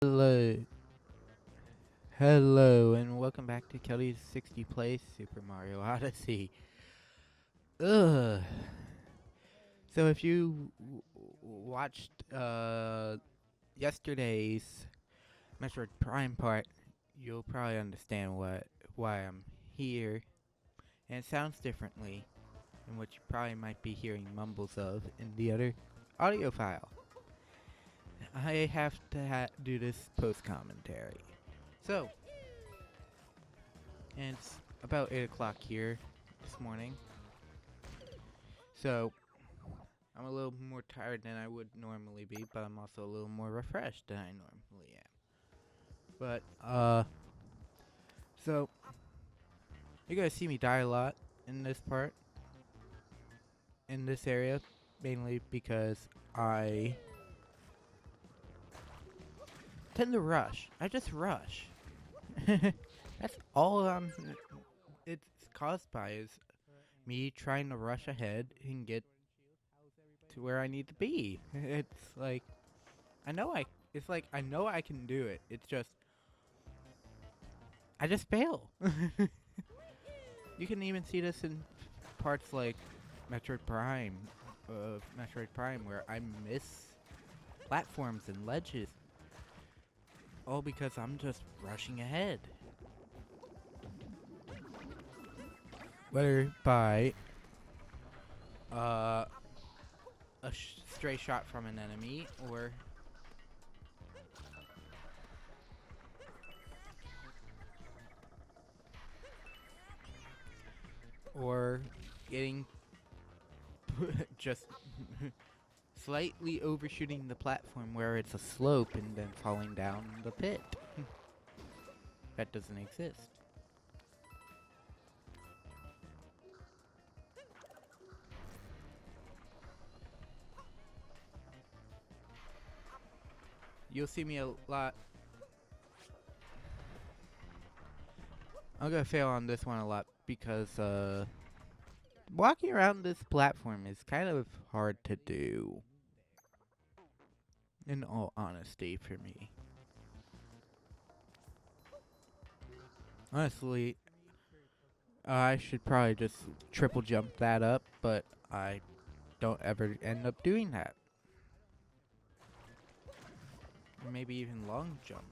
Hello, hello, and welcome back to Kelly's 60 Plays Super Mario Odyssey. Ugh. So if you watched yesterday's Metroid Prime part, you'll probably understand why I'm here. And it sounds differently than what you probably might be hearing mumbles of in the other audio file. I have to do this post commentary. So, and it's about 8 o'clock here this morning. So, I'm a little more tired than I would normally be, but I'm also a little more refreshed than I normally am. So, you're gonna see me die a lot in this part, in this area, mainly because I tend to rush. I just rush. That's all it's caused by is me trying to rush ahead and get to where I need to be. It's like I know I it's like I know I can do it. It's just I just fail. You can even see this in parts like Metroid Prime, where I miss platforms and ledges, all because I'm just rushing ahead. Whether by uh, a stray shot from an enemy, or getting just slightly overshooting the platform where it's a slope and then falling down the pit. That doesn't exist. You'll see me a lot. I'm gonna fail on this one a lot because walking around this platform is kind of hard to do. In all honesty, for me. Honestly, I should probably just triple jump that up, but I don't ever end up doing that. Or maybe even long jump.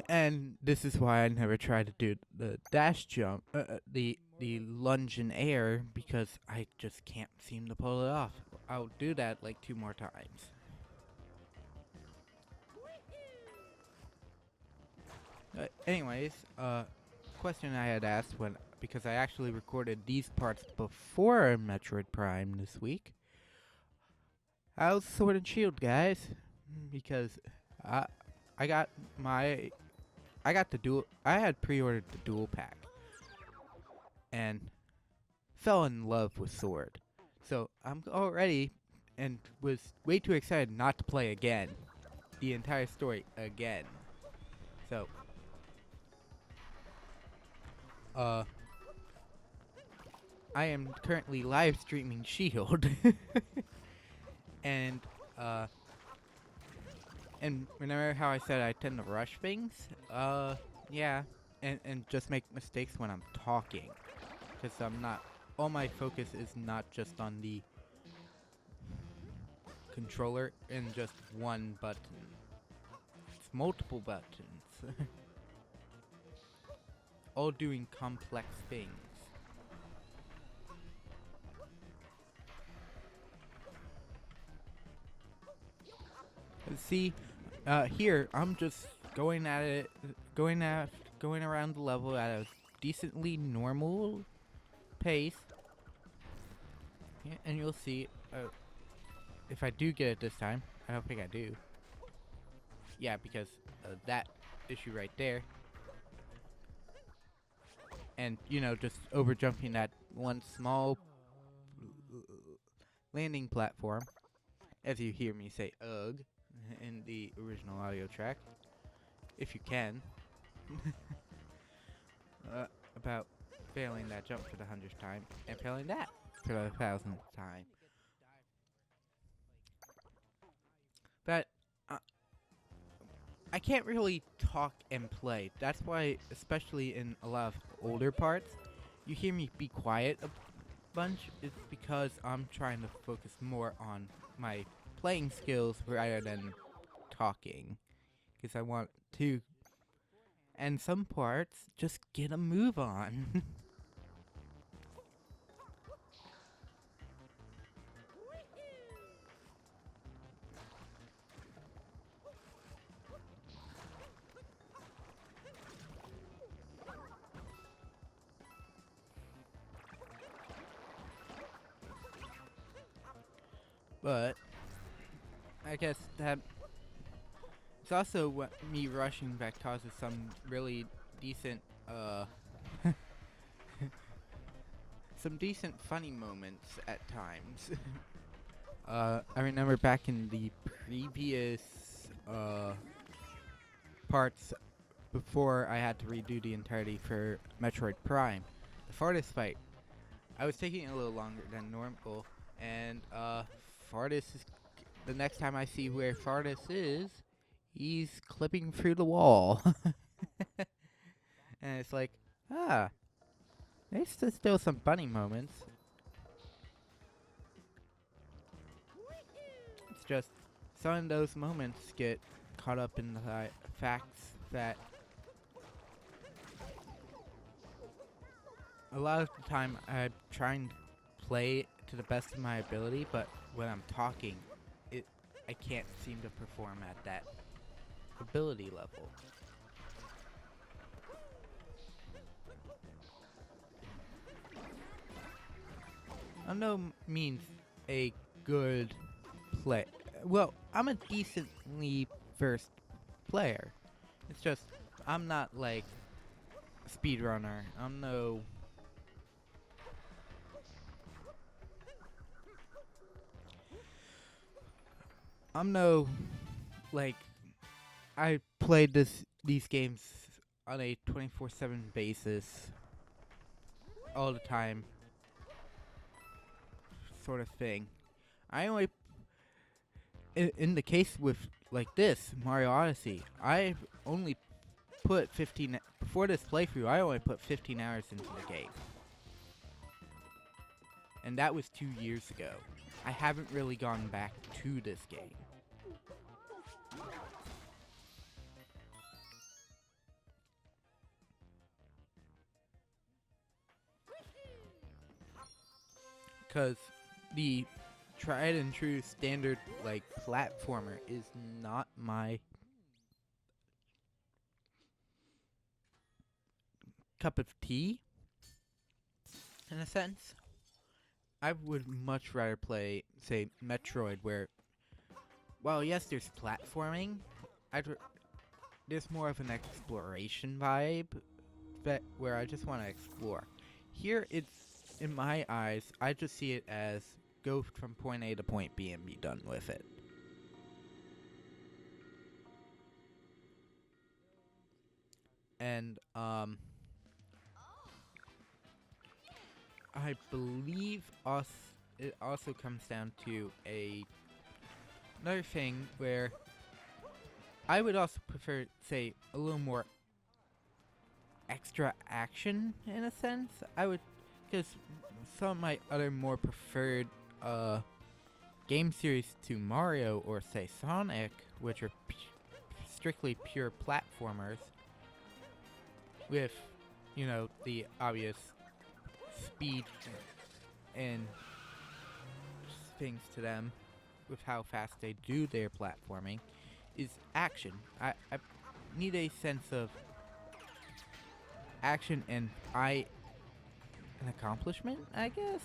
And this is why I never try to do the dash jump, the lunge in air, because I just can't seem to pull it off. I'll do that like 2 more times. Anyways, question I had asked because I actually recorded these parts before Metroid Prime this week. How's Sword and Shield, guys? Because I I got my I got the dual. I had pre-ordered the dual pack and fell in love with Sword. So I'm already and was way too excited not to play again, the entire story again. So uh I am currently live streaming Shield. and uh and remember how I said I tend to rush things? Yeah, and just make mistakes when I'm talking, because I'm not. All my focus is not just on the controller and just one button. It's multiple buttons, all doing complex things. See, here I'm just going at it, going around the level at a decently normal pace. Yeah, and you'll see, if I do get it this time. I don't think I do. Yeah, because that issue right there. And, just over jumping that one small landing platform, as you hear me say ugh in the original audio track, if you can, about failing that jump for the 100th time and failing that for the 1000th time. But uh, I can't really talk and play. That's why, especially in a lot of older parts, you hear me be quiet a bunch. It's because I'm trying to focus more on my playing skills rather than talking. Because I want to, and some parts, just get a move on. But I guess that it's also what me rushing back causes some really decent, some decent funny moments at times. I remember back in the previous, parts before I had to redo the entirety for Metroid Prime, the farthest fight, I was taking it a little longer than normal, and, farthest is, the next time I see where farthest is, he's clipping through the wall. And it's like, ah, there's still some funny moments. It's just some of those moments get caught up in the facts that a lot of the time I'm trying to play to the best of my ability, but when I'm talking, I can't seem to perform at that ability level. Unknow means a good play. Well, I'm a decently versed player. It's just I'm not like a speedrunner. I'm no like I played these games on a 24/7 basis all the time sort of thing. I only in the case with like this Mario Odyssey, I only put 15 before this playthrough. I only put 15 hours into the game, and that was 2 years ago. I haven't really gone back to this game. Because the tried and true standard like platformer is not my cup of tea in a sense. I would much rather play, say, Metroid, where, well, yes, there's platforming. There's more of an exploration vibe, where I just want to explore. Here, it's, in my eyes, I just see it as go from point A to point B and be done with it. And, I believe it also comes down to another thing where I would also prefer, say, a little more extra action in a sense. Because some of my other more preferred game series to Mario or say Sonic, which are strictly pure platformers with, the obvious speed and things to them with how fast they do their platforming, is action. I need a sense of action and an accomplishment, I guess?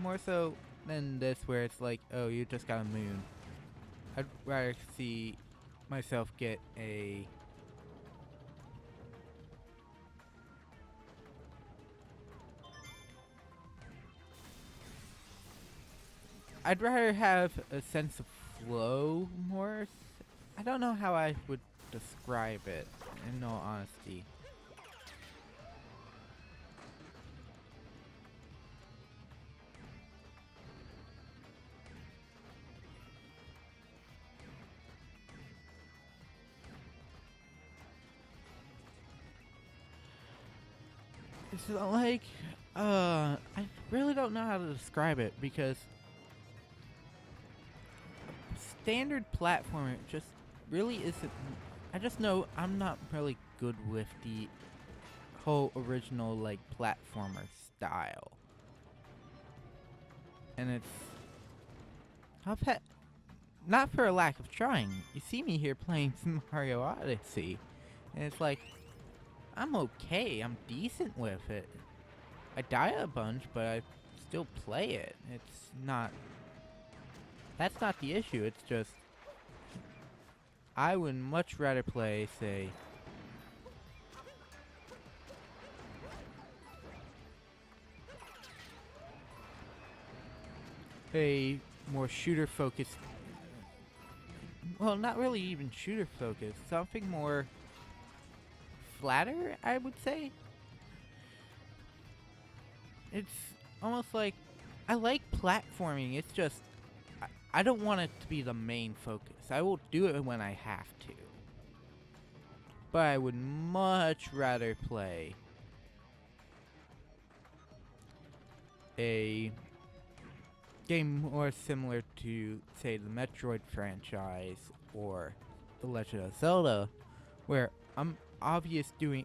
More so than this where it's like, oh, you just got a moon. I'd rather see myself get a... I'd rather have a sense of flow more. I don't know how I would describe it, in all honesty. It's like, I really don't know how to describe it because standard platformer just really isn't. I just know I'm not really good with the whole original like platformer style, and it's I've had not for a lack of trying. You see me here playing Mario Odyssey, and it's like I'm okay. I'm decent with it. I die a bunch, but I still play it. It's not. That's not the issue. It's just I would much rather play, say, a more shooter focused. Well, not really even shooter focused. Something more flatter, I would say. It's almost like I like platforming. It's just I don't want it to be the main focus. I will do it when I have to. But I would much rather play a game more similar to, say, the Metroid franchise or The Legend of Zelda, where I'm obviously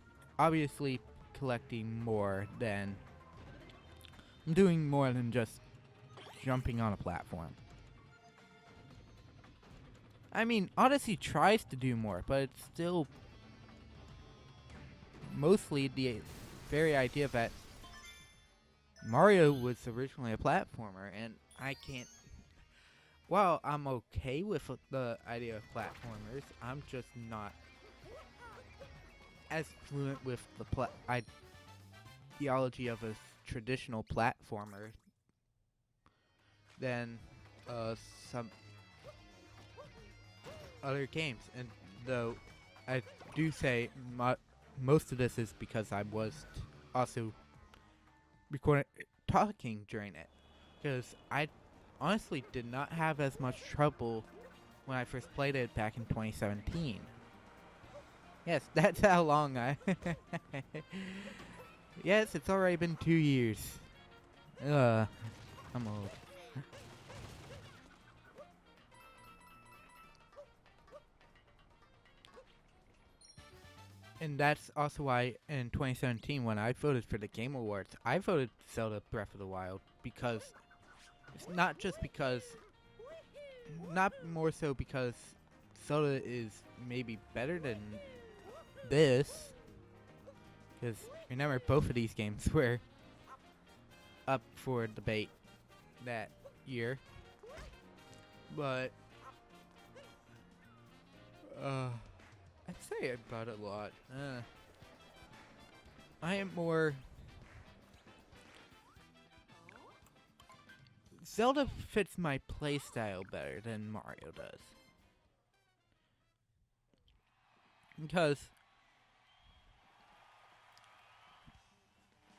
collecting more than I'm doing more than just jumping on a platform. I mean, Odyssey tries to do more, but it's still mostly the very idea that Mario was originally a platformer, and I can't. While I'm okay with the idea of platformers, I'm just not as fluent with the ideology of a traditional platformer than some other games. And though I do say most of this is because I was also talking during it, because I honestly did not have as much trouble when I first played it back in 2017. Yes, that's how long I... Yes, it's already been 2 years. I'm old. And that's also why in 2017, when I voted for the Game Awards, I voted Zelda Breath of the Wild because it's not just because, not more so because Zelda is maybe better than this, because remember both of these games were up for debate that year, but I'd say about it a lot. I am more... Zelda fits my playstyle better than Mario does. Because...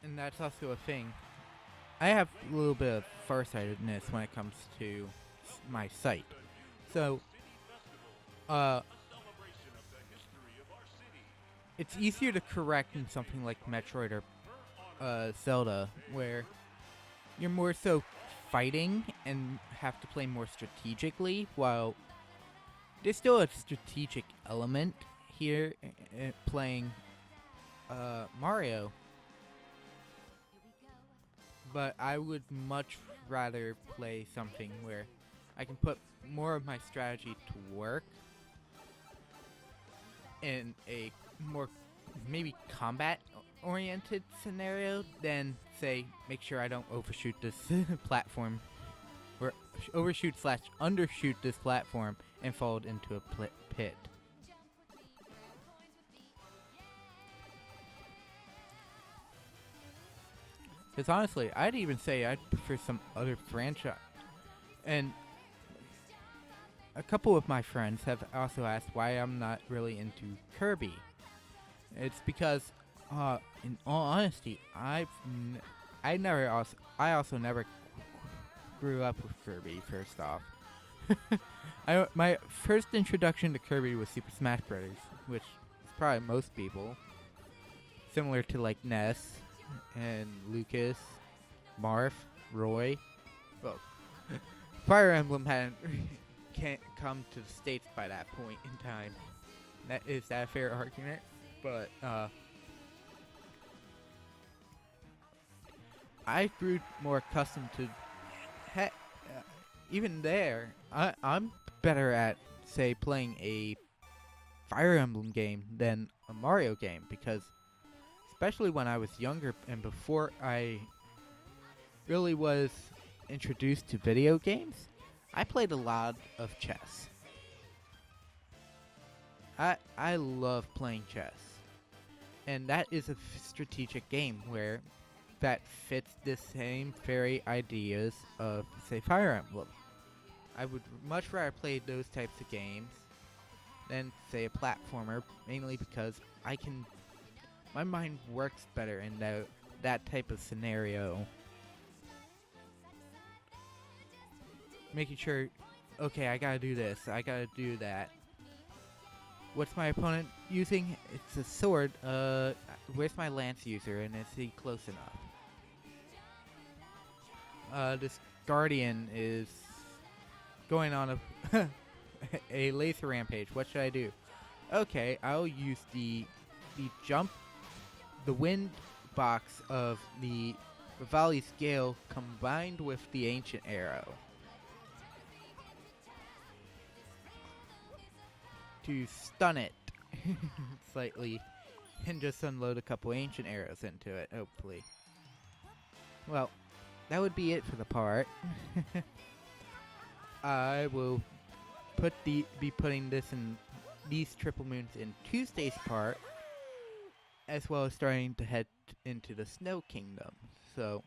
And that's also a thing. I have a little bit of farsightedness when it comes to my sight. So, it's easier to correct in something like Metroid or Zelda, where you're more so fighting and have to play more strategically, while there's still a strategic element here playing Mario. But I would much rather play something where I can put more of my strategy to work in a more maybe combat-oriented scenario than, say, make sure I don't overshoot this platform, or overshoot/undershoot this platform and fall into a pit. Because honestly, I'd even say I'd prefer some other franchise. And a couple of my friends have also asked why I'm not really into Kirby. It's because, in all honesty, I also never grew up with Kirby. First off, my first introduction to Kirby was Super Smash Bros., which is probably most people, similar to like NES. and Lucas, Marth, Roy. Well, Fire Emblem hadn't can't come to the States by that point in time. Is that a fair argument? But I grew more accustomed to even there. I'm better at, say, playing a Fire Emblem game than a Mario game, because especially when I was younger and before I really was introduced to video games, I played a lot of chess. I love playing chess, and that is a strategic game where that fits the same very ideas of, say, Fire Emblem. I would much rather play those types of games than, say, a platformer, mainly because my mind works better in that type of scenario. Making sure, okay, I gotta do this, I gotta do that. What's my opponent using? It's a sword. Where's my lance user, and is he close enough? This guardian is going on a a laser rampage. What should I do? Okay, I'll use the wind box of the Rivali scale combined with the ancient arrow to stun it slightly, and just unload a couple ancient arrows into it, hopefully. Well, that would be it for the part. I will be putting these triple moons in Tuesday's part, as well as starting to head into the Snow Kingdom. So,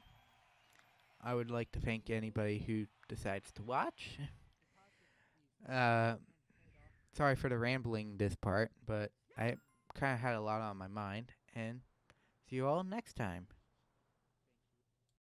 I would like to thank anybody who decides to watch. Sorry for the rambling this part, but I kind of had a lot on my mind, and see you all next time.